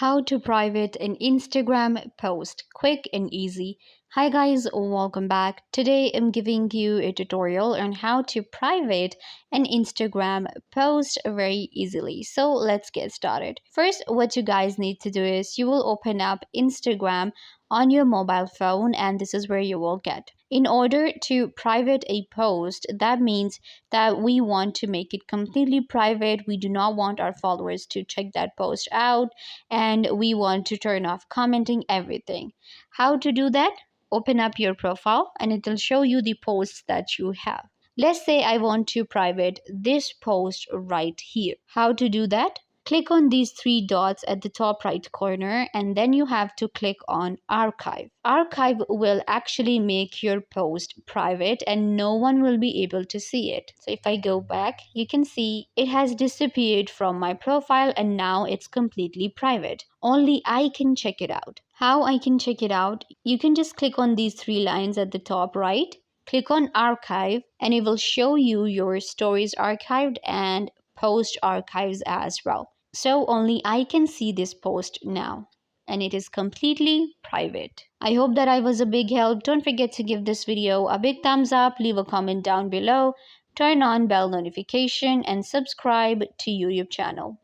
How to private an Instagram post, quick and easy. Hi guys, welcome back. Today I'm giving you a tutorial on how to private an Instagram post very easily. So let's get started. First, what you guys need to do is you will open up Instagram on your mobile phone, and this is where you will get. In order to private a post, that means that we want to make it completely private. We do not want our followers to check that post out, and we want to turn off commenting everything. How to do that? Open up your profile and it will show you the posts that you have. Let's say I want to private this post right here. How to do that? Click on these three dots at the top right corner, and then you have to click on archive. Archive will actually make your post private and no one will be able to see it. So if I go back, you can see it has disappeared from my profile and now it's completely private. Only I can check it out. How I can check it out? You can just click on these three lines at the top right. Click on archive and it will show you your stories archived and post archives as well. So only I can see this post now and it is completely private. I hope that I was a big help. Don't forget to give this video a big thumbs up, leave a comment down below, turn on bell notification and subscribe to YouTube channel.